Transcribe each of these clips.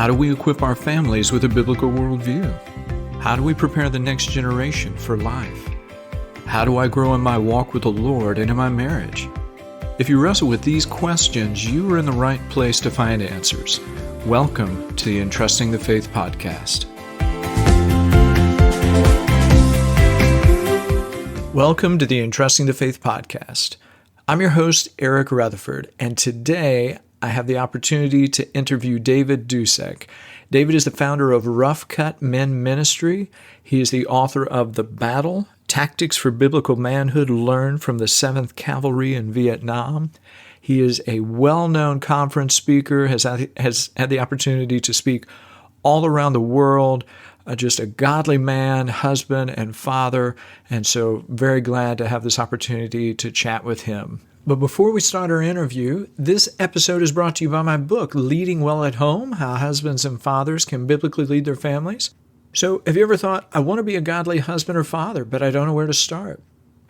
How do we equip our families with a biblical worldview? How do we prepare the next generation for life? How do I grow in my walk with the Lord and in my marriage? If you wrestle with these questions, you are in the right place to find answers. Welcome to the Entrusting the Faith podcast. Welcome to the Entrusting the Faith podcast. I'm your host, Eric Rutherford, and today I have the opportunity to interview David Dusek. David is the founder of Cut Men Ministries. He is the author of The Battle, Tactics for Biblical Manhood Learned from the 7th Cavalry in Vietnam. He is a well-known conference speaker, has had the opportunity to speak all around the world, just a godly man, husband, and father, and so very glad to have this opportunity to chat with him. But before we start our interview, this episode is brought to you by my book, Leading Well at Home, How Husbands and Fathers Can Biblically Lead Their Families. So have you ever thought, I want to be a godly husband or father, but I don't know where to start?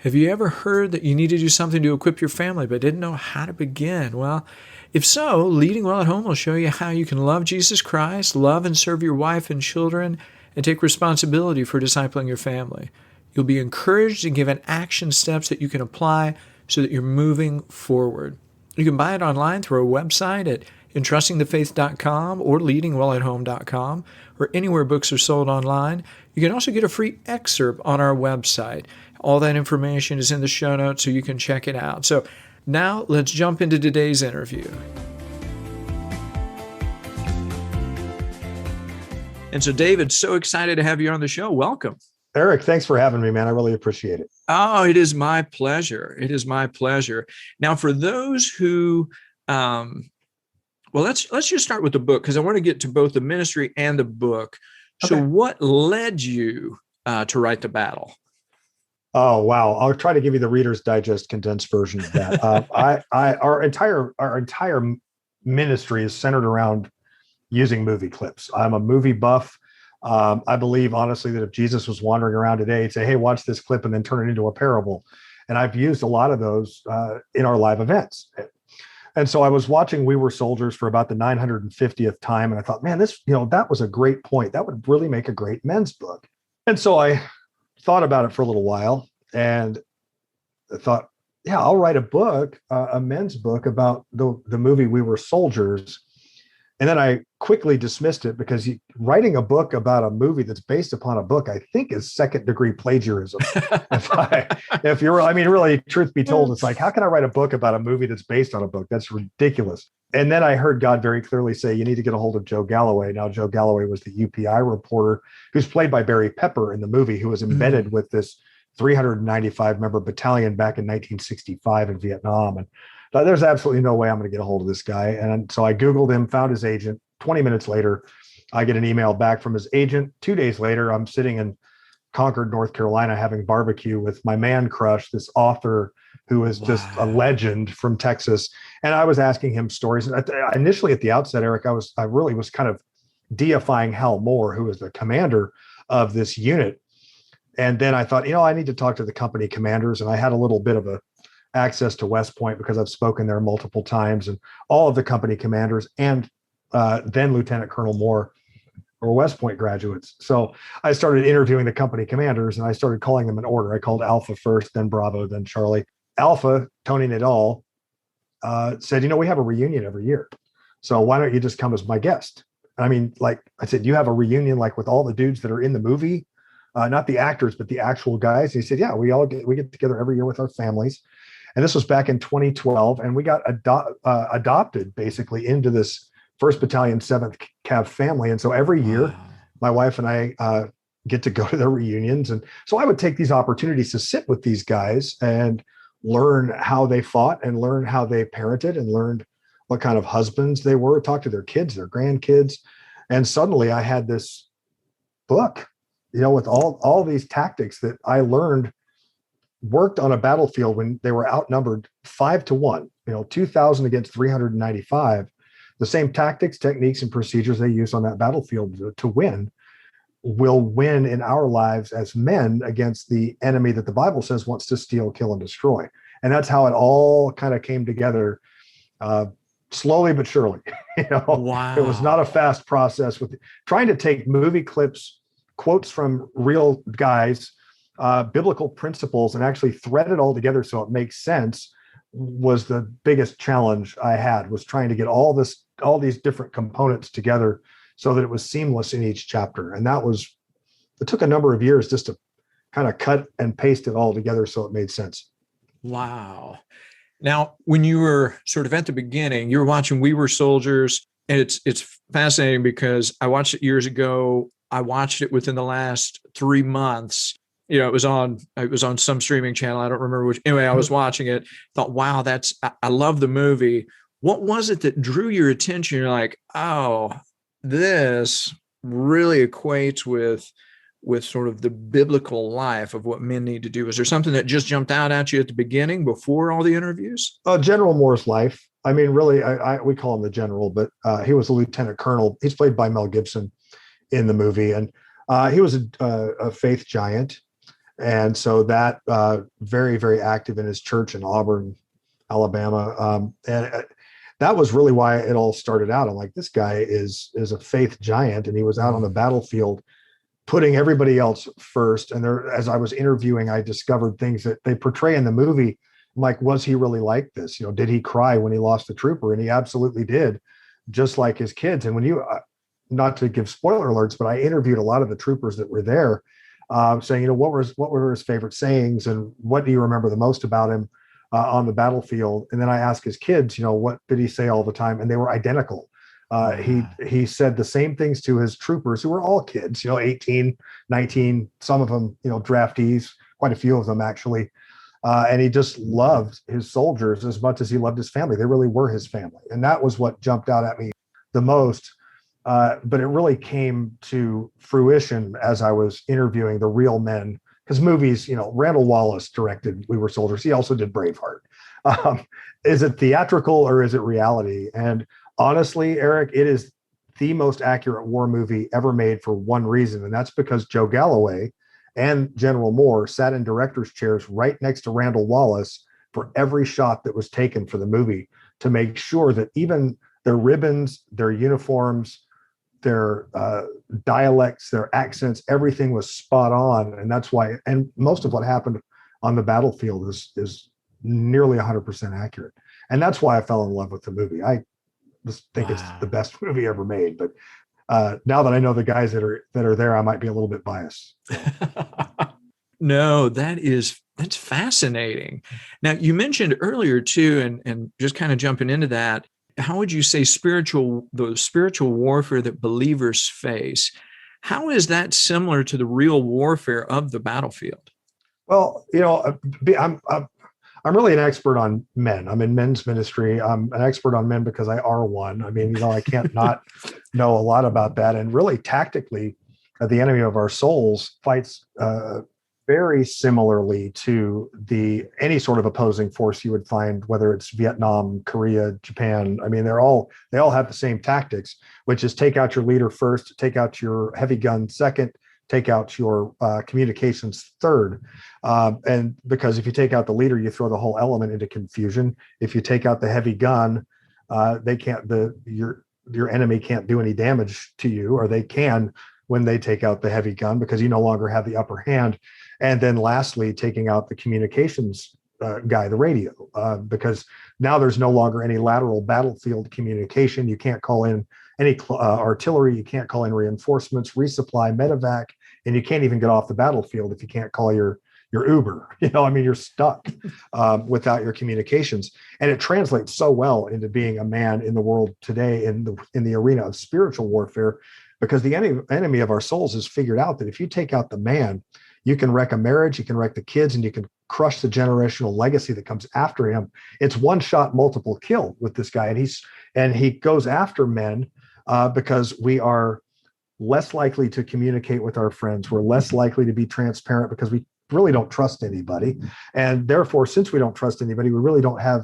Have you ever heard that you need to do something to equip your family, but didn't know how to begin? Well, if so, Leading Well at Home will show you how you can love Jesus Christ, love and serve your wife and children, and take responsibility for discipling your family. You'll be encouraged and given action steps that you can apply so that you're moving forward. You can buy it online through our website at entrustingthefaith.com or leadingwellathome.com or anywhere books are sold online. You can also get a free excerpt on our website. All that information is in the show notes, so you can check it out. So now let's jump into today's interview. And so, David, so excited to have you on the show. Welcome. Eric, thanks for having me, man. I really appreciate it. Oh, it is my pleasure. It is my pleasure. Now, for those who, let's just start with the book, because I want to get to both the ministry and the book. So okay. What led you to write The Battle? Oh, wow. I'll try to give you the Reader's Digest condensed version of that. Our entire ministry is centered around using movie clips. I'm a movie buff. I believe, honestly, that if Jesus was wandering around today, he'd say, hey, watch this clip and then turn it into a parable. And I've used a lot of those in our live events. And so I was watching We Were Soldiers for about the 950th time. And I thought, man, that was a great point. That would really make a great men's book. And so I thought about it for a little while and I thought, yeah, I'll write a book, a men's book about the movie We Were Soldiers. And then I quickly dismissed it because writing a book about a movie that's based upon a book, I think, is second-degree plagiarism. Really, truth be told, it's like, how can I write a book about a movie that's based on a book? That's ridiculous. And then I heard God very clearly say, you need to get a hold of Joe Galloway. Now, Joe Galloway was the UPI reporter who's played by Barry Pepper in the movie, who was embedded with this 395-member battalion back in 1965 in Vietnam. And there's absolutely no way I'm going to get a hold of this guy. And so I Googled him, found his agent. 20 minutes later, I get an email back from his agent. 2 days later, I'm sitting in Concord, North Carolina, having barbecue with my man crush, this author who is just a legend from Texas. And I was asking him stories. And initially at the outset, Eric, I really was kind of deifying Hal Moore, who was the commander of this unit. And then I thought, I need to talk to the company commanders. And I had a little bit of access to West Point because I've spoken there multiple times, and all of the company commanders and then Lieutenant Colonel Moore were West Point graduates. So I started interviewing the company commanders and I started calling them in order. I called Alpha first, then Bravo, then Charlie. Alpha, Tony Nadal, said, we have a reunion every year. So why don't you just come as my guest? I said, you have a reunion like with all the dudes that are in the movie, not the actors, but the actual guys. And he said, yeah, we get together every year with our families. And this was back in 2012, and we got adopted basically into this 1st Battalion 7th Cav family. And so every year, my wife and I get to go to their reunions. And so I would take these opportunities to sit with these guys and learn how they fought and learn how they parented and learned what kind of husbands they were, talk to their kids, their grandkids. And suddenly I had this book, with all these tactics that I learned worked on a battlefield when they were outnumbered 5-1, 2,000 against 395. The same tactics, techniques, and procedures they use on that battlefield to win will win in our lives as men against the enemy that the Bible says wants to steal, kill, and destroy. And that's how it all kind of came together slowly but surely. It was not a Wow. fast process with trying to take movie clips, quotes from real guys, biblical principles, and actually thread it all together so it makes sense. Was the biggest challenge I had, was trying to get all these different components together so that it was seamless in each chapter. And it took a number of years just to kind of cut and paste it all together so it made sense. Wow. Now, when you were sort of at the beginning, you were watching We Were Soldiers, and it's fascinating because I watched it years ago. I watched it within the last 3 months. It was on some streaming channel. I don't remember which. Anyway, I was watching it, thought, wow, I love the movie. What was it that drew your attention? You're like, oh, this really equates with sort of the biblical life of what men need to do. Was there something that just jumped out at you at the beginning before all the interviews? General Moore's life. I mean, really, we call him the general, but he was a lieutenant colonel. He's played by Mel Gibson in the movie, and he was a faith giant. And so that very, very active in his church in Auburn, Alabama. And that was really why it all started out. I'm like, this guy is a faith giant, and he was out on the battlefield putting everybody else first. And there, as I was interviewing, I discovered things that they portray in the movie. I'm like, was he really like this? Did he cry when he lost a trooper? And he absolutely did, just like his kids. And when not to give spoiler alerts, but I interviewed a lot of the troopers that were there, saying, what were his favorite sayings, and what do you remember the most about him on the battlefield? And then I asked his kids, what did he say all the time? And they were identical. He said the same things to his troopers, who were all kids, 18, 19, some of them, draftees, quite a few of them actually. And he just loved his soldiers as much as he loved his family. They really were his family. And that was what jumped out at me the most. But it really came to fruition as I was interviewing the real men, because movies, Randall Wallace directed We Were Soldiers. He also did Braveheart. Is it theatrical or is it reality? And honestly, Eric, it is the most accurate war movie ever made for one reason, and that's because Joe Galloway and General Moore sat in director's chairs right next to Randall Wallace for every shot that was taken for the movie, to make sure that even their ribbons, their uniforms, their dialects, their accents, everything was spot on. And that's why, and most of what happened on the battlefield is nearly 100% accurate. And that's why I fell in love with the movie. I just think it's the best movie ever made. But now that I know the guys that are there, I might be a little bit biased. No, that's fascinating. Now, you mentioned earlier too, and just kind of jumping into that, how would you say the spiritual warfare that believers face, how is that similar to the real warfare of the battlefield? Well, I'm really an expert on men. I'm in men's ministry. I'm an expert on men because I are one. I mean, I can't not know a lot about that. And really, tactically, the enemy of our souls fights very similarly to any sort of opposing force you would find, whether it's Vietnam, Korea, Japan. I mean, they all have the same tactics, which is take out your leader first, take out your heavy gun second, take out your communications third. And because if you take out the leader, you throw the whole element into confusion. If you take out the heavy gun, your enemy can't do any damage to you, or they can when they take out the heavy gun, because you no longer have the upper hand. And then lastly, taking out the communications guy, the radio, because now there's no longer any lateral battlefield communication. You can't call in any artillery, you can't call in reinforcements, resupply, medevac, and you can't even get off the battlefield if you can't call your Uber. You're stuck without your communications. And it translates so well into being a man in the world today, in the arena of spiritual warfare, because the enemy of our souls has figured out that if you take out the man, you can wreck a marriage, you can wreck the kids, and you can crush the generational legacy that comes after him. It's one shot, multiple kill with this guy. And he goes after men because we are less likely to communicate with our friends. We're less likely to be transparent because we really don't trust anybody. And therefore, since we don't trust anybody, we really don't have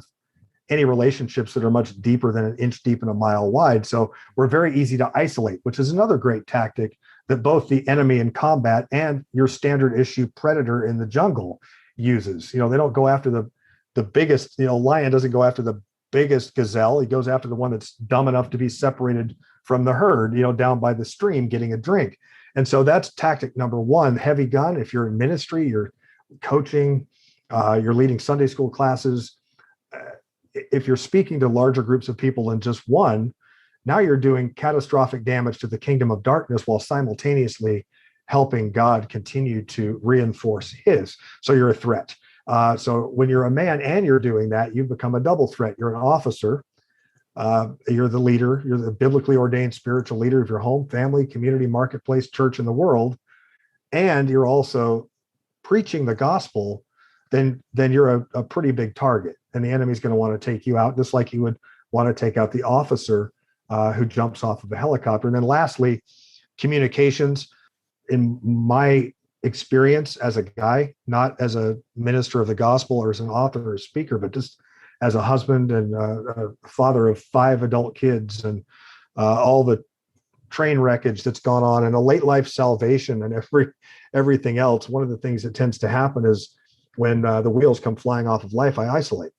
any relationships that are much deeper than an inch deep and a mile wide. So we're very easy to isolate, which is another great tactic that both the enemy in combat and your standard issue predator in the jungle uses. They don't go after the biggest, lion doesn't go after the biggest gazelle. He goes after the one that's dumb enough to be separated from the herd, down by the stream getting a drink. And so that's tactic number one, heavy gun. If you're in ministry, you're coaching, you're leading Sunday school classes. If you're speaking to larger groups of people than just one, now you're doing catastrophic damage to the kingdom of darkness while simultaneously helping God continue to reinforce his. So you're a threat. So when you're a man and you're doing that, you've become a double threat. You're an officer. You're the leader. You're the biblically ordained spiritual leader of your home, family, community, marketplace, church, and the world. And you're also preaching the gospel. Then you're a pretty big target. And the enemy's going to want to take you out, just like he would want to take out the officer who jumps off of a helicopter. And then lastly, communications. In my experience as a guy, not as a minister of the gospel or as an author or speaker, but just as a husband and a father of 5 adult kids and all the train wreckage that's gone on and a late life salvation and everything else. One of the things that tends to happen is when the wheels come flying off of life, I isolate.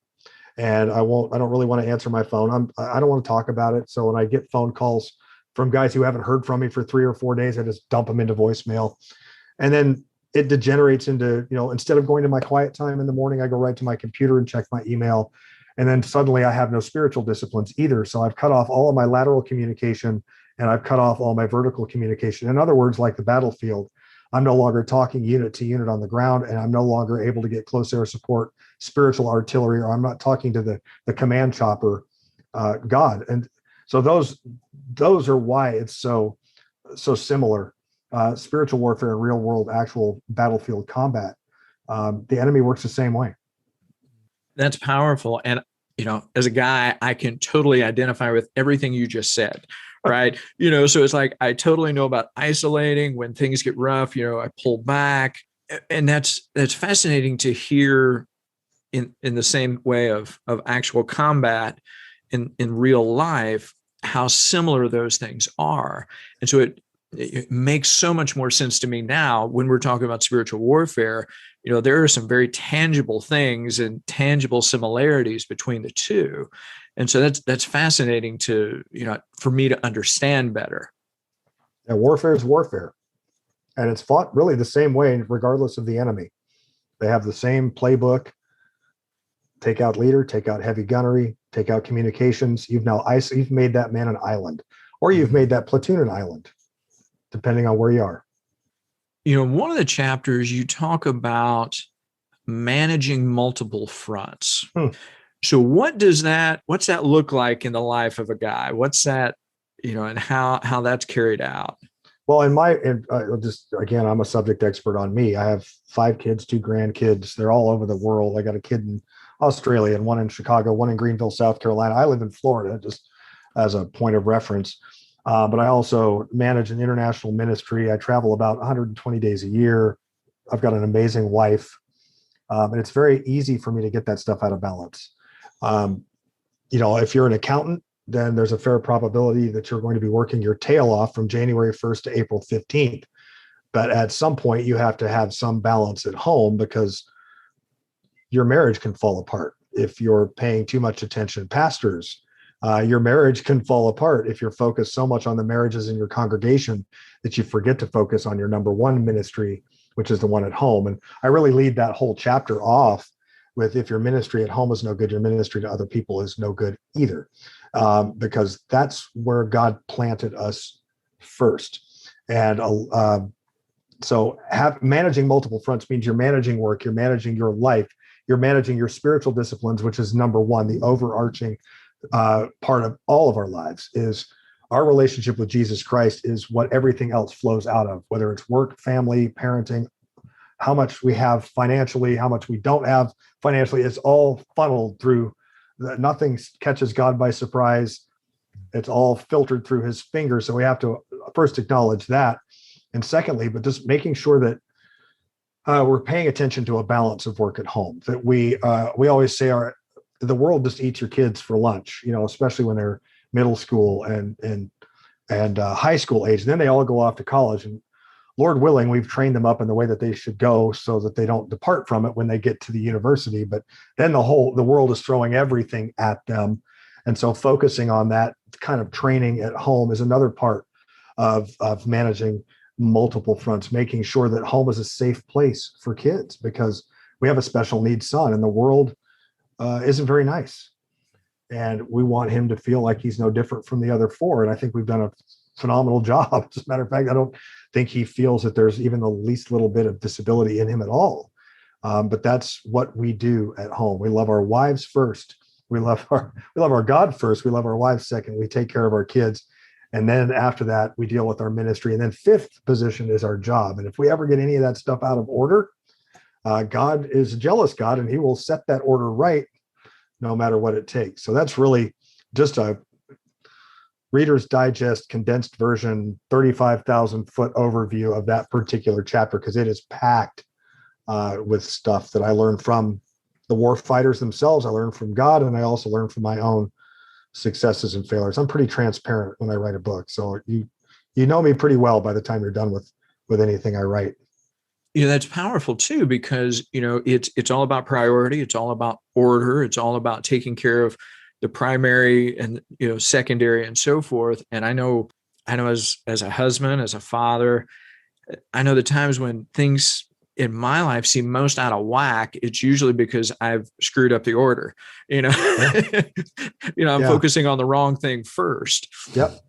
And I don't really want to answer my phone. I don't want to talk about it. So when I get phone calls from guys who haven't heard from me for 3 or 4 days, I just dump them into voicemail. And then it degenerates into, instead of going to my quiet time in the morning, I go right to my computer and check my email. And then suddenly I have no spiritual disciplines either. So I've cut off all of my lateral communication and I've cut off all my vertical communication. In other words, like the battlefield, I'm no longer talking unit to unit on the ground, and I'm no longer able to get close air support, spiritual artillery, or I'm not talking to the command chopper, God. And so those are why it's so similar. Spiritual warfare and real world actual battlefield combat. The enemy works the same way. That's powerful. And, as a guy, I can totally identify with everything you just said, right? So it's like, I totally know about isolating when things get rough, I pull back. And that's fascinating to hear in the same way of actual combat in real life, how similar those things are. And so it makes so much more sense to me now when we're talking about spiritual warfare. There are some very tangible things and tangible similarities between the two. And so that's fascinating to, for me to understand better. And warfare is warfare. And it's fought really the same way, regardless of the enemy. They have the same playbook. Take out leader, take out heavy gunnery, take out communications. You've made that man an island, or you've made that platoon an island, depending on where you are. One of the chapters you talk about managing multiple fronts. So what's that look like in the life of a guy? What's that, and how that's carried out? Well, I'm a subject expert on me. I have 5 kids, 2 grandkids. They're all over the world. I got a kid in Australia and one in Chicago, one in Greenville, South Carolina. I live in Florida, just as a point of reference. But I also manage an international ministry. I travel about 120 days a year. I've got an amazing wife. And it's very easy for me to get that stuff out of balance. If you're an accountant, then there's a fair probability that you're going to be working your tail off from January 1st to April 15th. But at some point, you have to have some balance at home because your marriage can fall apart if you're paying too much attention. Pastors, your marriage can fall apart if you're focused so much on the marriages in your congregation that you forget to focus on your number one ministry, which is the one at home. And I really lead that whole chapter off with, if your ministry at home is no good, your ministry to other people is no good either, because that's where God planted us first. And so managing multiple fronts means you're managing work, you're managing your life, you're managing your spiritual disciplines, which is number one. The overarching part of all of our lives is our relationship with Jesus Christ is what everything else flows out of, whether it's work, family, parenting, how much we have financially, how much we don't have financially. It's all funneled through. Nothing catches God by surprise. It's all filtered through his fingers. So we have to first acknowledge that. And secondly, but just making sure that we're paying attention to a balance of work at home, that we always say the world just eats your kids for lunch, especially when they're middle school and high school age. And then they all go off to college, and Lord willing, we've trained them up in the way that they should go so that they don't depart from it when they get to the university. But then the world is throwing everything at them. And so focusing on that kind of training at home is another part of managing multiple fronts, making sure that home is a safe place for kids, because we have a special needs son and the world isn't very nice. And we want him to feel like he's no different from the other four. And I think we've done a phenomenal job. As a matter of fact, I don't think he feels that there's even the least little bit of disability in him at all. But that's what we do at home. We love our wives first. We love our God first. We love our wives second. We take care of our kids. And then after that, we deal with our ministry. And then fifth position is our job. And if we ever get any of that stuff out of order, God is a jealous God, and he will set that order right no matter what it takes. So that's really just a Reader's Digest condensed version, 35,000 foot overview of that particular chapter, because it is packed with stuff that I learned from the war fighters themselves. I learned from God, and I also learned from my own successes and failures. I'm pretty transparent when I write a book. So you know me pretty well by the time you're done with anything I write. That's powerful too, because, it's all about priority. It's all about order. It's all about taking care of the primary and, secondary and so forth. And I know as a husband, as a father, I know the times when things in my life seem most out of whack, it's usually because I've screwed up the order. I'm focusing on the wrong thing first. Yep.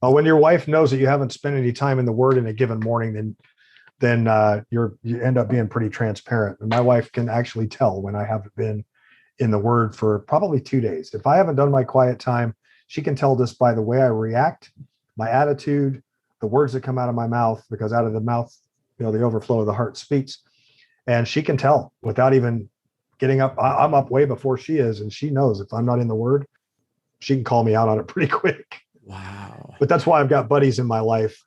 Well, when your wife knows that you haven't spent any time in the Word in a given morning, then you end up being pretty transparent. And my wife can actually tell when I haven't been in the Word for probably 2 days. If I haven't done my quiet time, she can tell just by the way I react, my attitude, the words that come out of my mouth, because out of the mouth, the overflow of the heart speaks. And she can tell without even getting up. I'm up way before she is, and she knows if I'm not in the Word, she can call me out on it pretty quick. Wow. But that's why I've got buddies in my life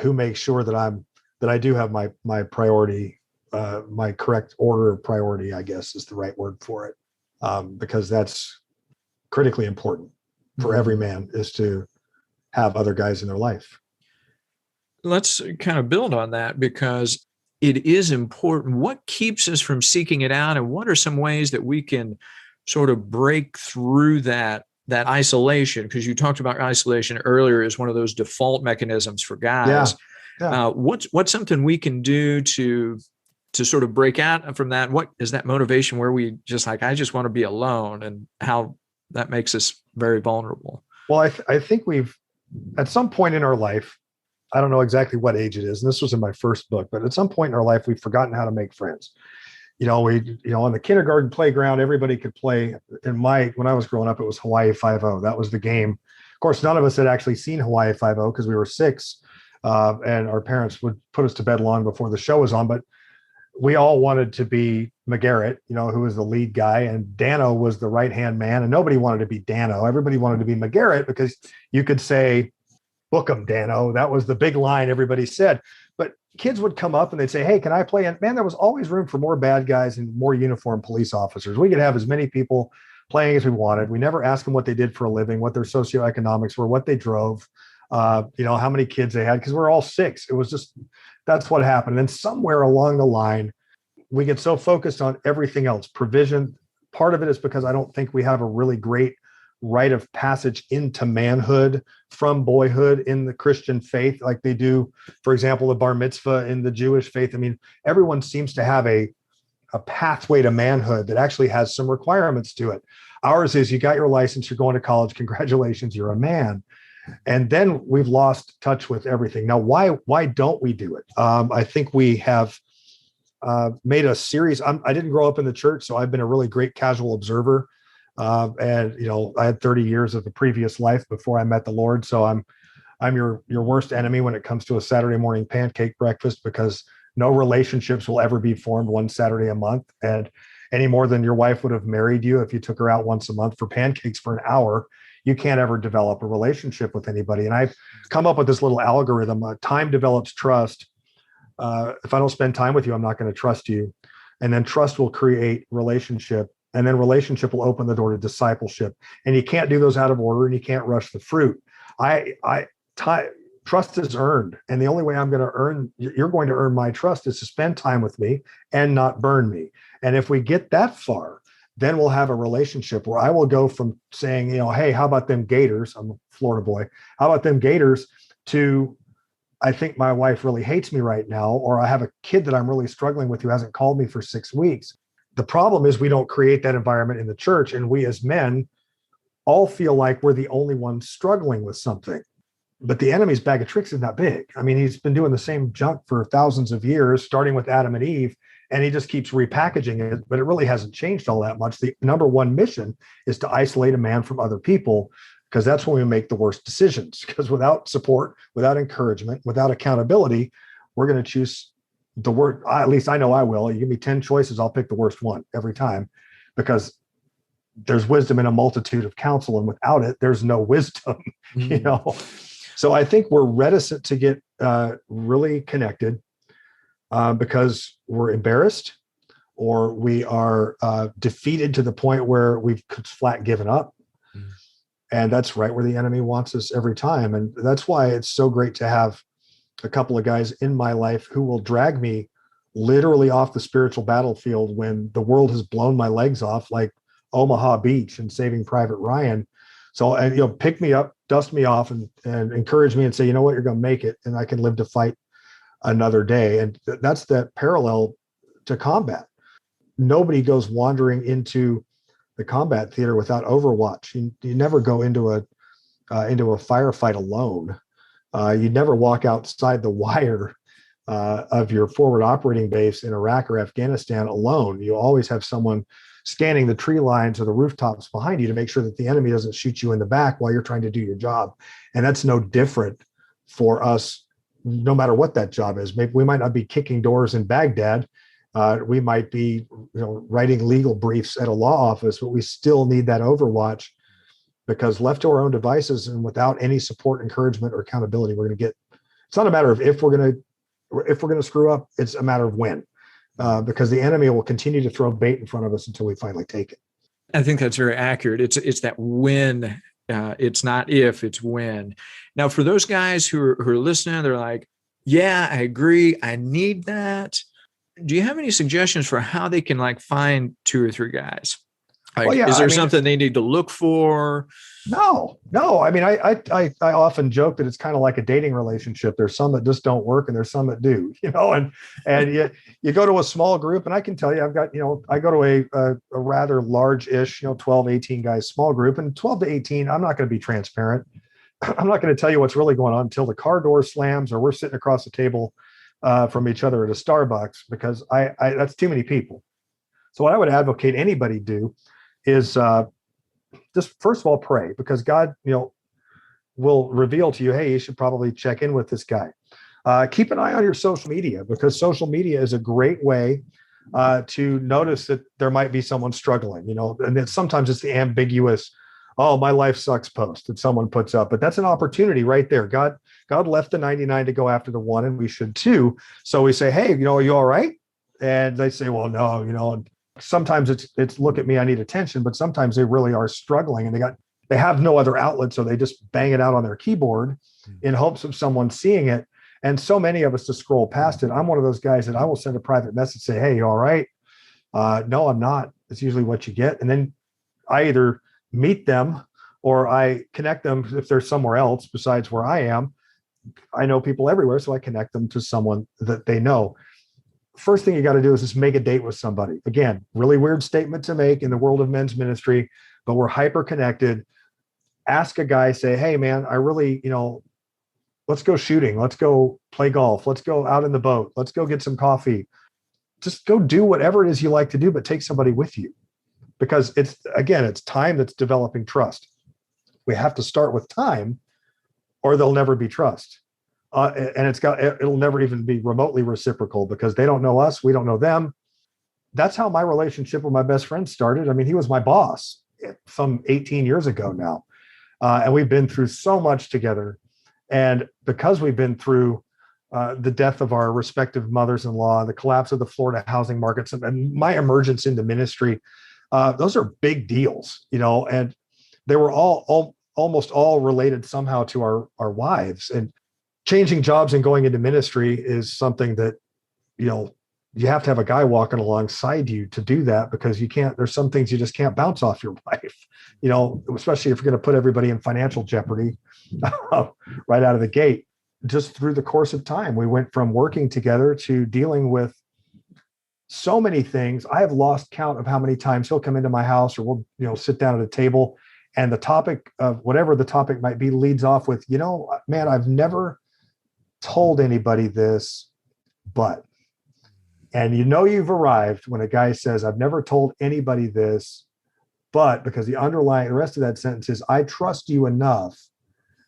who make sure that I do have my priority, my correct order of priority, I guess is the right word for it, because that's critically important for every man, is to have other guys in their life. Let's kind of build on that, because it is important. What keeps us from seeking it out, and what are some ways that we can sort of break through that isolation? Because you talked about isolation earlier as one of those default mechanisms for guys. Yeah. What's something we can do to sort of break out from that? What is that motivation where we just I just want to be alone, and how that makes us very vulnerable? Well, I think we've, at some point in our life, I don't know exactly what age it is, and this was in my first book, but at some point in our life, we've forgotten how to make friends. On the kindergarten playground, everybody could play. When I was growing up, it was Hawaii 5-0. That was the game. Of course, none of us had actually seen Hawaii 5-0 because we were 6, and our parents would put us to bed long before the show was on. But we all wanted to be McGarrett, who was the lead guy, and Dano was the right-hand man, and nobody wanted to be Dano. Everybody wanted to be McGarrett, because you could say, "Book 'em, Dano." That was the big line everybody said. But kids would come up and they'd say, "Hey, can I play?" And man, there was always room for more bad guys and more uniformed police officers. We could have as many people playing as we wanted. We never asked them what they did for a living, what their socioeconomics were, what they drove, how many kids they had, because we're all 6. It was just, that's what happened. And somewhere along the line, we get so focused on everything else, provision. Part of it is because I don't think we have a really great rite of passage into manhood from boyhood in the Christian faith, like they do, for example, the bar mitzvah in the Jewish faith. I mean, everyone seems to have a pathway to manhood that actually has some requirements to it. Ours is, you got your license, you're going to college, congratulations, you're a man. And then we've lost touch with everything. Now, why don't we do it? I think we have made a series. I didn't grow up in the church, so I've been a really great casual observer. And I had 30 years of the previous life before I met the Lord. So I'm your worst enemy when it comes to a Saturday morning pancake breakfast, because no relationships will ever be formed one Saturday a month, and any more than your wife would have married you if you took her out once a month for pancakes for an hour. You can't ever develop a relationship with anybody. And I've come up with this little algorithm. Time develops trust. If I don't spend time with you, I'm not going to trust you. And then trust will create relationship. And then relationship will open the door to discipleship. And you can't do those out of order, and you can't rush the fruit. Trust is earned. And the only way you're going to earn my trust is to spend time with me and not burn me. And if we get that far, then we'll have a relationship where I will go from saying, hey, how about them Gators? I'm a Florida boy. How about them Gators? To, I think my wife really hates me right now, or I have a kid that I'm really struggling with who hasn't called me for 6 weeks. The problem is we don't create that environment in the church. And we as men all feel like we're the only ones struggling with something. But the enemy's bag of tricks is not big. I mean, he's been doing the same junk for thousands of years, starting with Adam and Eve, and he just keeps repackaging it, but it really hasn't changed all that much. The number one mission is to isolate a man from other people, because that's when we make the worst decisions. Because without support, without encouragement, without accountability, we're going to choose the word. At least I know I will. You give me 10 choices, I'll pick the worst one every time, because there's wisdom in a multitude of counsel, and without it, there's no wisdom. So I think we're reticent to get really connected because we're embarrassed, or we are defeated to the point where we've flat given up. And that's right where the enemy wants us every time. And that's why it's so great to have a couple of guys in my life who will drag me literally off the spiritual battlefield when the world has blown my legs off, like Omaha Beach and Saving Private Ryan. So, and pick me up, dust me off, and encourage me and say, you know what, you're going to make it, and I can live to fight another day. And that's that parallel to combat. Nobody goes wandering into the combat theater without Overwatch. You never go into a firefight alone. You never walk outside the wire of your forward operating base in Iraq or Afghanistan alone. You always have someone scanning the tree lines or the rooftops behind you to make sure that the enemy doesn't shoot you in the back while you're trying to do your job. And that's no different for us, no matter what that job is. Maybe we might not be kicking doors in Baghdad. We might be, writing legal briefs at a law office, but we still need that Overwatch, because left to our own devices and without any support, encouragement, or accountability, we're going to get. It's not a matter of if we're going to screw up. It's a matter of when. Because the enemy will continue to throw bait in front of us until we finally take it. I think that's very accurate. It's that when. It's not if, it's when. Now, for those guys who are listening, they're like, yeah, I agree, I need that. Do you have any suggestions for how they can find 2 or 3 guys? Is there something they need to look for? No. I mean, I often joke that it's kind of like a dating relationship. There's some that just don't work, and there's some that do, and you go to a small group, and I can tell you, I've got, I go to a rather large-ish, 12, 18 guys, small group, and 12 to 18, I'm not going to be transparent. I'm not going to tell you what's really going on until the car door slams or we're sitting across the table from each other at a Starbucks, because I that's too many people. So what I would advocate anybody do is just first of all pray, because God, will reveal to you, hey, you should probably check in with this guy. Keep an eye on your social media, because social media is a great way to notice that there might be someone struggling, and then sometimes it's the ambiguous, oh, my life sucks post that someone puts up, but that's an opportunity right there. God left the 99 to go after the one, and we should too. So we say, hey, are you all right? And they say, well, no, sometimes it's look at me, I need attention, but sometimes they really are struggling, and they have no other outlet, so they just bang it out on their keyboard in hopes of someone seeing it. And so many of us just scroll past it. I'm one of those guys that I will send a private message, say, hey, you all right? No, I'm not. It's usually what you get. And then I either meet them or I connect them if they're somewhere else besides where I am. I know people everywhere, so I connect them to someone that they know. First thing you got to do is just make a date with somebody. Again, really weird statement to make in the world of men's ministry, but we're hyper connected. Ask a guy, say, hey man, I really, let's go shooting. Let's go play golf. Let's go out in the boat. Let's go get some coffee. Just go do whatever it is you like to do, but take somebody with you, because it's time that's developing trust. We have to start with time, or there'll never be trust. And it'll never even be remotely reciprocal, because they don't know us. We don't know them. That's how my relationship with my best friend started. I mean, he was my boss some 18 years ago now. And we've been through so much together. And because we've been through the death of our respective mothers-in-law, the collapse of the Florida housing markets, and my emergence into ministry, those are big deals, and they were almost all related somehow to our wives. And changing jobs and going into ministry is something that, you have to have a guy walking alongside you to do that, because there's some things you just can't bounce off your wife, especially if you're going to put everybody in financial jeopardy right out of the gate. Just through the course of time, we went from working together to dealing with so many things. I have lost count of how many times he'll come into my house, or we'll, sit down at a table, and the topic of whatever the topic might be leads off with, man, I've never told anybody this, but, and you've arrived when a guy says, I've never told anybody this, but, because the rest of that sentence is, I trust you enough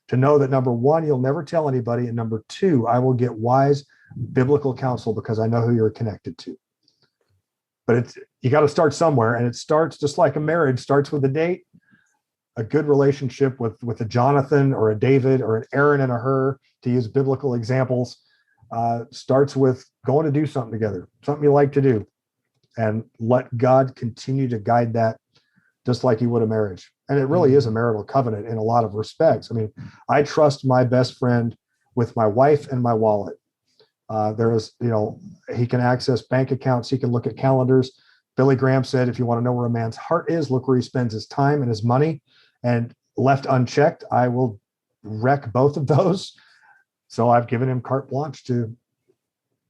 to know that, number one, you'll never tell anybody, and number two, I will get wise biblical counsel because I know who you're connected to. But you got to start somewhere, and it starts just like a marriage starts with a date. A good relationship with a Jonathan or a David or an Aaron and a Hur, to use biblical examples, starts with going to do something together, something you like to do, and let God continue to guide that, just like he would a marriage. And it really is a marital covenant in a lot of respects. I mean, I trust my best friend with my wife and my wallet. He can access bank accounts. He can look at calendars. Billy Graham said, if you want to know where a man's heart is, look where he spends his time and his money. And left unchecked, I will wreck both of those. So I've given him carte blanche to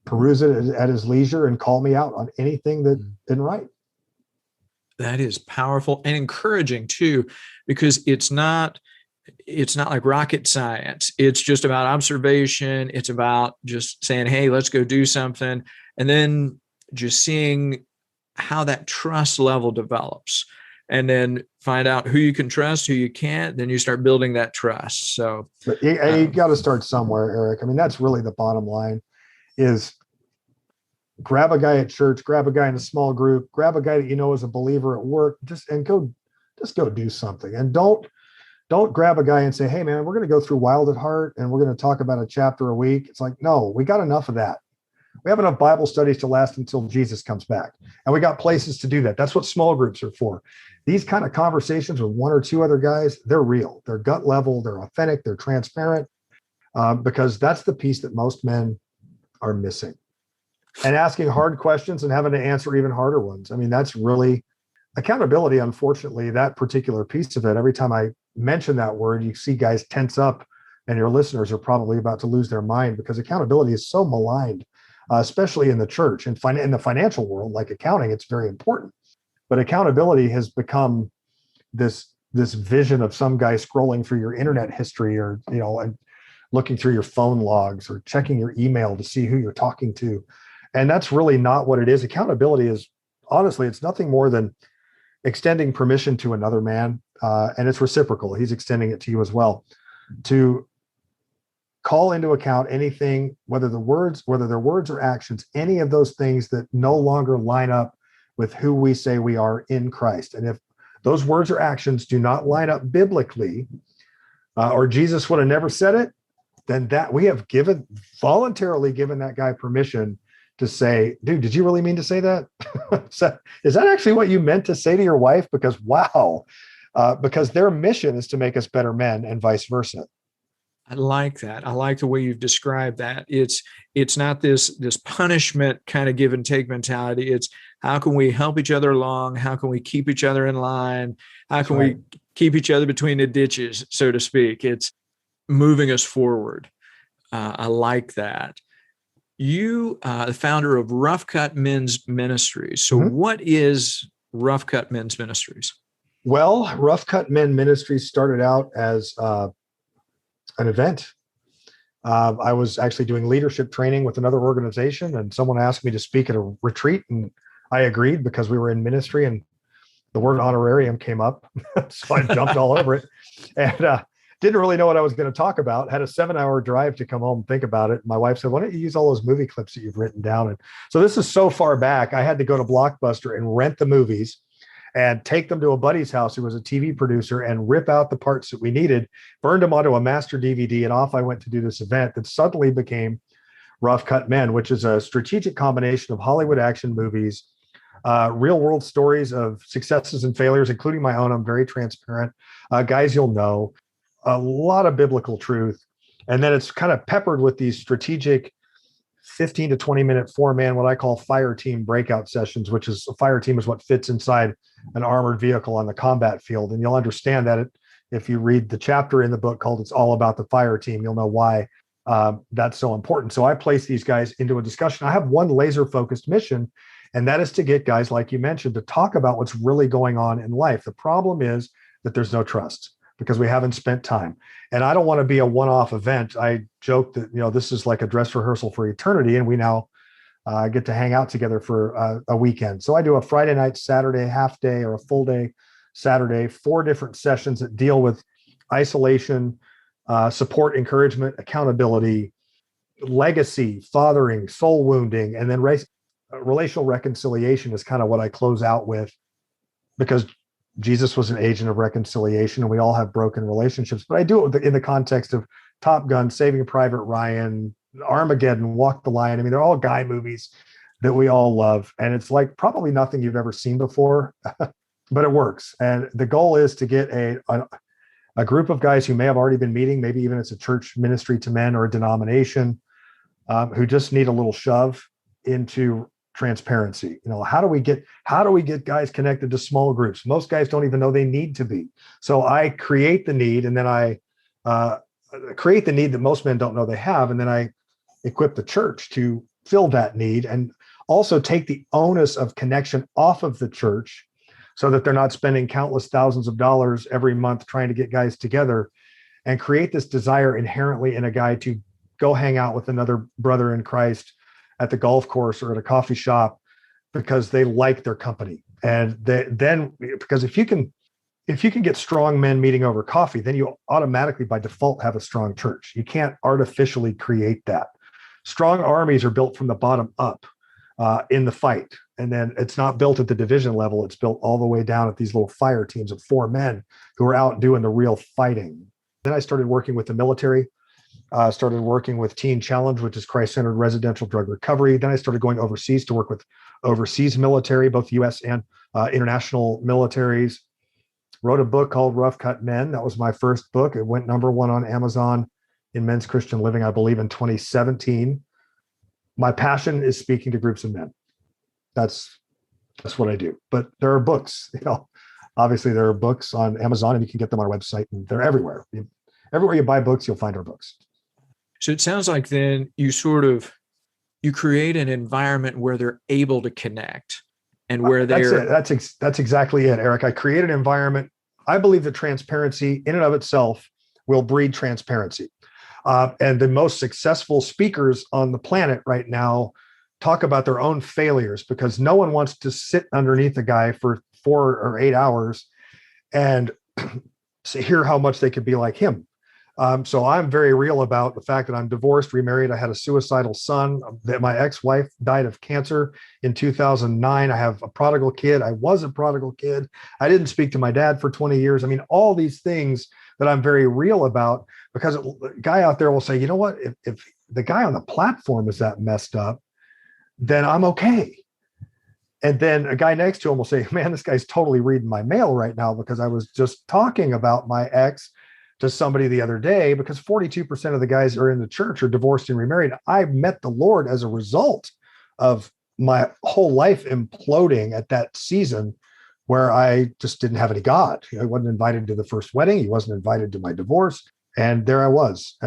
peruse it at his leisure and call me out on anything that isn't right. That is powerful and encouraging too, because it's not like rocket science. It's just about observation. It's about just saying, hey, let's go do something. And then just seeing how that trust level develops, and then find out who you can trust, who you can't. Then you start building that trust. So but you got to start somewhere, Eric. I mean, that's really the bottom line, is grab a guy at church, grab a guy in a small group, grab a guy that is a believer at work, just go do something. And don't grab a guy and say, hey man, we're going to go through Wild at Heart and we're going to talk about a chapter a week. It's like, no, we got enough of that. We have enough Bible studies to last until Jesus comes back. And we got places to do that. That's what small groups are for. These kind of conversations with one or two other guys, they're real. They're gut level. They're authentic. They're transparent, because that's the piece that most men are missing. And asking hard questions and having to answer even harder ones. I mean, that's really accountability. Unfortunately, that particular piece of it, every time I mention that word, you see guys tense up, and your listeners are probably about to lose their mind, because accountability is so maligned, especially in the church and in the financial world. Like accounting, it's very important. But accountability has become this vision of some guy scrolling through your internet history, or and looking through your phone logs, or checking your email to see who you're talking to. And that's really not what it is. Accountability is, honestly, it's nothing more than extending permission to another man, and it's reciprocal. He's extending it to you as well, to call into account anything, whether they're words or actions, any of those things that no longer line up with who we say we are in Christ. And if those words or actions do not line up biblically, or Jesus would have never said it, then that we have voluntarily given that guy permission to say, dude, did you really mean to say that? Is that actually what you meant to say to your wife? Because wow, because their mission is to make us better men, and vice versa. I like that. I like the way you've described that. It's not this punishment kind of give and take mentality. It's how can we help each other along? How can we keep each other in line? How can we keep each other between the ditches, so to speak? It's moving us forward. I like that. You, the founder of Rough Cut Men's Ministries. So what is Rough Cut Men's Ministries? Well, Rough Cut Men Ministries started out as an event. I was actually doing leadership training with another organization, and someone asked me to speak at a retreat, and I agreed because we were in ministry and the word honorarium came up. So I jumped all over it, and didn't really know what I was going to talk about. Had a 7-hour drive to come home and think about it. My wife said, why don't you use all those movie clips that you've written down? And so this is so far back, I had to go to Blockbuster and rent the movies and take them to a buddy's house who was a TV producer and rip out the parts that we needed, burned them onto a master DVD, and off I went to do this event that suddenly became Rough Cut Men, which is a strategic combination of Hollywood action movies, real world stories of successes and failures, including my own. I'm very transparent. Guys you'll know, a lot of biblical truth, And then it's kind of peppered with these strategic 15 to 20 minute 4-man, what I call fire team breakout sessions, which is a fire team is what fits inside an armored vehicle on the combat field. And you'll understand that if you read the chapter in the book called It's All About the Fire Team, you'll know why that's so important. So I place these guys into a discussion. I have one laser focused mission, and that is to get guys, like you mentioned, to talk about what's really going on in life. The problem is that there's no trust because we haven't spent time. And I don't want to be a one-off event. I joke that, this is like a dress rehearsal for eternity, and we now get to hang out together for a weekend. So I do a Friday night, Saturday, half day, or a full day Saturday, 4 different sessions that deal with isolation, support, encouragement, accountability, legacy, fathering, soul wounding, and then relational reconciliation is kind of what I close out with, because Jesus was an agent of reconciliation and we all have broken relationships. But I do it in the context of Top Gun, Saving Private Ryan, Armageddon, Walk the Line. I mean, they're all guy movies that we all love. And it's like probably nothing you've ever seen before, but it works. And the goal is to get a group of guys who may have already been meeting, maybe even it's a church ministry to men or a denomination, who just need a little shove into transparency. How do we get guys connected to small groups? Most guys don't even know they need to be. So I create the need, and then I create the need that most men don't know they have, and then I equip the church to fill that need, and also take the onus of connection off of the church, so that they're not spending countless thousands of dollars every month trying to get guys together, and create this desire inherently in a guy to go hang out with another brother in Christ at the golf course or at a coffee shop because they like their company. And because if you can get strong men meeting over coffee, then you automatically by default have a strong church. You can't artificially create that. Strong armies are built from the bottom up in the fight. And then it's not built at the division level. It's built all the way down at these little fire teams of 4 men who are out doing the real fighting. Then I started working with the military. Started working with Teen Challenge, which is Christ-centered residential drug recovery. Then I started going overseas to work with overseas military, both U.S. and international militaries. Wrote a book called Rough Cut Men. That was my first book. It went #1 on Amazon in Men's Christian Living, I believe, in 2017. My passion is speaking to groups of men. That's what I do. But there are books, obviously there are books on Amazon, and you can get them on our website, and they're everywhere. Everywhere you buy books, you'll find our books. So it sounds like then you create an environment where they're able to connect, and where they're... That's exactly it, Eric. I create an environment. I believe that transparency in and of itself will breed transparency. And the most successful speakers on the planet right now talk about their own failures, because no one wants to sit underneath a guy for 4 or 8 hours and hear how much they could be like him. So I'm very real about the fact that I'm divorced, remarried. I had a suicidal son. That my ex-wife died of cancer in 2009. I have a prodigal kid. I was a prodigal kid. I didn't speak to my dad for 20 years. I mean, all these things that I'm very real about, because a guy out there will say, you know what, if the guy on the platform is that messed up, then I'm okay. And then a guy next to him will say, man, this guy's totally reading my mail right now, because I was just talking about my ex to somebody the other day, because 42% of the guys are in the church are divorced and remarried. I met the Lord as a result of my whole life imploding at that season where I just didn't have any God. I wasn't invited to the first wedding. He wasn't invited to my divorce. And there I was.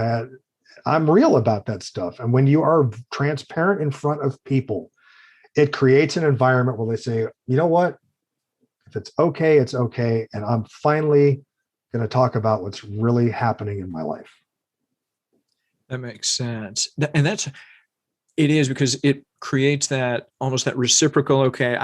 I'm real about that stuff. And when you are transparent in front of people, it creates an environment where they say, you know what? If it's okay, it's okay. And I'm finally going to talk about what's really happening in my life. That makes sense. And it is, because it creates that almost that reciprocal, okay,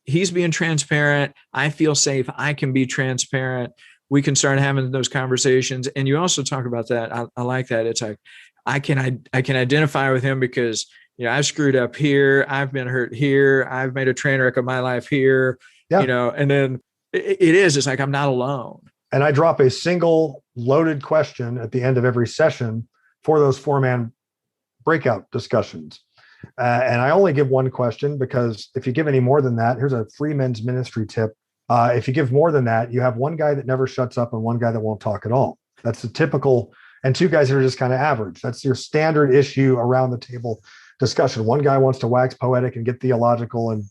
he's being transparent. I feel safe. I can be transparent. We can start having those conversations. And you also talk about that. I like that. It's like, I can identify with him because, I've screwed up here. I've been hurt here. I've made a train wreck of my life here, and then it's like, I'm not alone. And I drop a single loaded question at the end of every session for those 4-man breakout discussions. And I only give one question, because if you give any more than that, here's a free men's ministry tip. If you give more than that, you have one guy that never shuts up and one guy that won't talk at all. That's the typical and two guys that are just kind of average. That's your standard issue around the table discussion. One guy wants to wax poetic and get theological and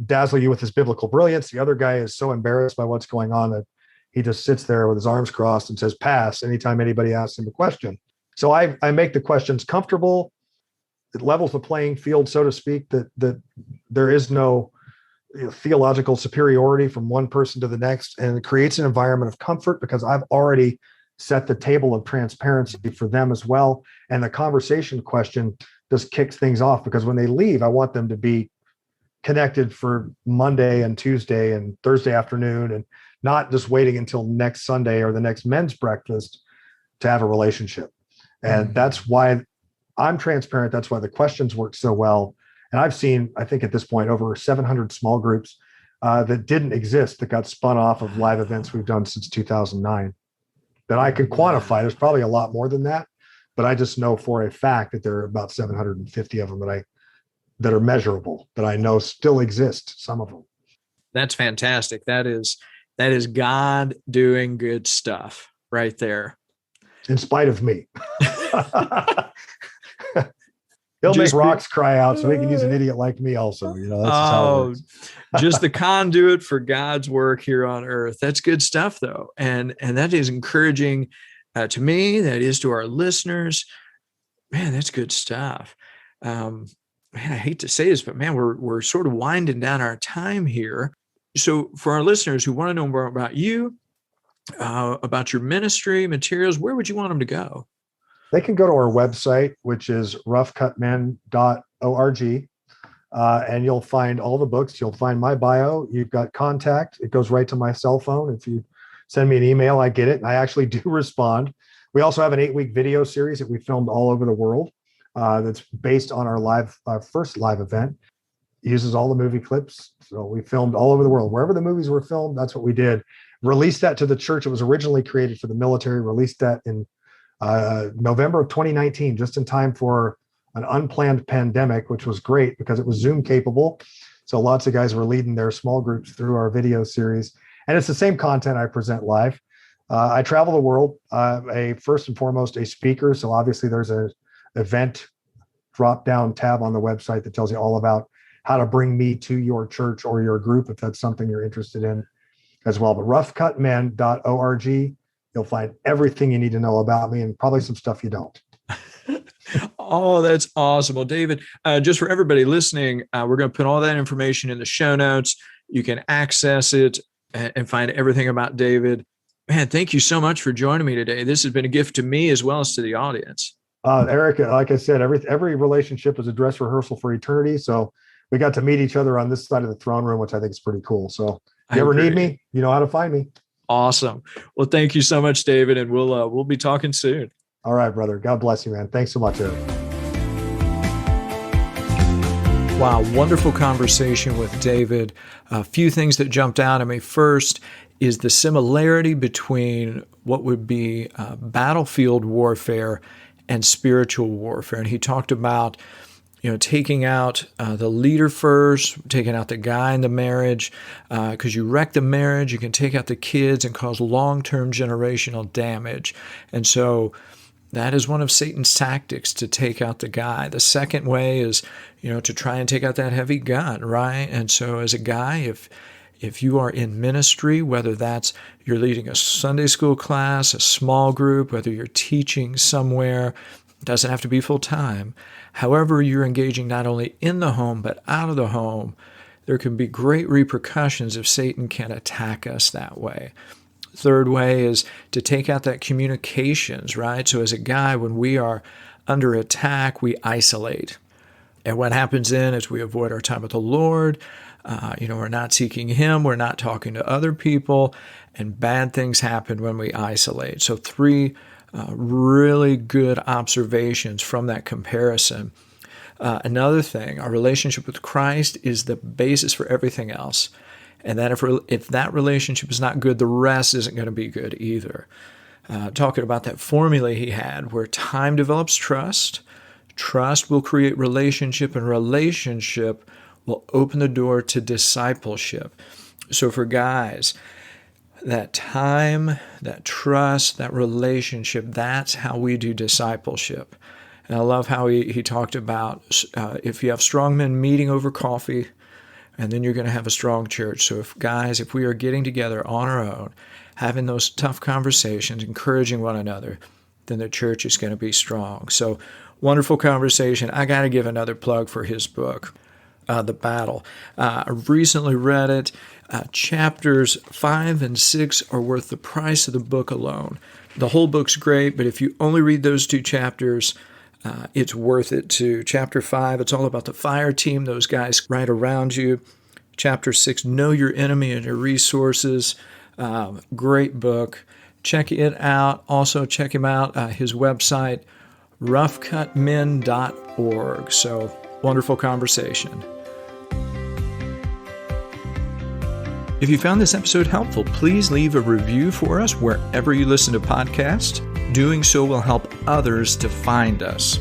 dazzle you with his biblical brilliance. The other guy is so embarrassed by what's going on that he just sits there with his arms crossed and says pass anytime anybody asks him a question. So I make the questions comfortable. It levels the playing field, so to speak, that there is no theological superiority from one person to the next, and it creates an environment of comfort because I've already set the table of transparency for them as well. And the conversation question just kicks things off, because when they leave, I want them to be connected for Monday and Tuesday and Thursday afternoon, and not just waiting until next Sunday or the next men's breakfast to have a relationship. And that's why I'm transparent. That's why the questions work so well. And I've seen, I think at this point, over 700 small groups that didn't exist that got spun off of live events we've done since 2009 that I could quantify. There's probably a lot more than that, but I just know for a fact that there are about 750 of them that are measurable, that I know still exist, some of them. That's fantastic. That is God doing good stuff right there. In spite of me. He'll make rocks cry out so he can use an idiot like me also. That's just how it works. Just the conduit for God's work here on earth. That's good stuff, though. And that is encouraging to me. That is to our listeners. Man, that's good stuff. Man, I hate to say this, but man, we're sort of winding down our time here. So for our listeners who want to know more about you, about your ministry materials, where would you want them to go? They can go to our website, which is roughcutmen.org, and you'll find all the books. You'll find my bio. You've got contact. It goes right to my cell phone. If you send me an email, I get it, and I actually do respond. We also have an 8-week video series that we filmed all over the world that's based on our first live event. It uses all the movie clips. So we filmed all over the world. Wherever the movies were filmed, that's what we did. Released that to the church. It was originally created for the military. Released that in November of 2019, just in time for an unplanned pandemic, which was great because it was Zoom capable. So lots of guys were leading their small groups through our video series. And it's the same content I present live. I travel the world, first and foremost, a speaker. So obviously there's an event drop-down tab on the website that tells you all about how to bring me to your church or your group, if that's something you're interested in as well. But roughcutmen.org. You'll find everything you need to know about me and probably some stuff you don't. Oh, that's awesome. Well, David, just for everybody listening, we're going to put all that information in the show notes. You can access it and find everything about David. Man, thank you so much for joining me today. This has been a gift to me as well as to the audience. Eric, like I said, every relationship is a dress rehearsal for eternity. So we got to meet each other on this side of the throne room, which I think is pretty cool. So if you ever need me, you know how to find me. Awesome. Well, thank you so much, David, and we'll be talking soon. All right, brother. God bless you, man. Thanks so much, Eric. Wow, wonderful conversation with David. A few things that jumped out at me. First is the similarity between what would be battlefield warfare and spiritual warfare. And he talked about taking out the leader first, taking out the guy in the marriage, because you wreck the marriage, you can take out the kids and cause long-term generational damage. And so that is one of Satan's tactics, to take out the guy. The second way is, to try and take out that heavy gun, right? And so as a guy, if you are in ministry, whether that's you're leading a Sunday school class, a small group, whether you're teaching somewhere, it doesn't have to be full time. However, you're engaging not only in the home, but out of the home, there can be great repercussions if Satan can attack us that way. Third way is to take out that communications, right? So as a guy, when we are under attack, we isolate. And what happens then is we avoid our time with the Lord. We're not seeking Him. We're not talking to other people. And bad things happen when we isolate. So 3 really good observations from that comparison. Another thing, our relationship with Christ is the basis for everything else. And that if that relationship is not good, the rest isn't going to be good either. Talking about that formula he had, where time develops trust, trust will create relationship, and relationship will open the door to discipleship. So for guys, that time, that trust, that relationship, that's how we do discipleship. And I love how he talked about if you have strong men meeting over coffee, and then you're going to have a strong church. So if we are getting together on our own, having those tough conversations, encouraging one another, then the church is going to be strong. So wonderful conversation. I got to give another plug for his book, The Battle. I recently read it. Chapters 5 and 6 are worth the price of the book alone. The whole book's great, but if you only read those 2 chapters, it's worth it too. Chapter 5, it's all about the fire team, those guys right around you. Chapter 6, know your enemy and your resources. Great book. Check it out. Also, check him out, his website, roughcutmen.org. So, wonderful conversation. If you found this episode helpful, please leave a review for us wherever you listen to podcasts. Doing so will help others to find us.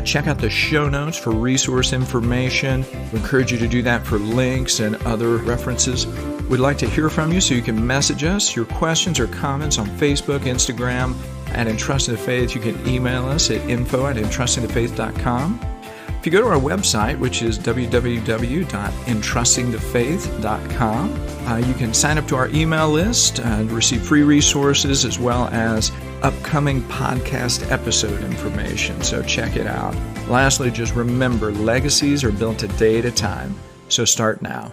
Check out the show notes for resource information. We encourage you to do that for links and other references. We'd like to hear from you, so you can message us your questions or comments on Facebook, Instagram, at Entrusting the Faith. You can email us at info@entrustingthefaith.com. If you go to our website, which is www.entrustingthefaith.com, you can sign up to our email list and receive free resources as well as upcoming podcast episode information. So check it out. Lastly, just remember, legacies are built a day at a time. So start now.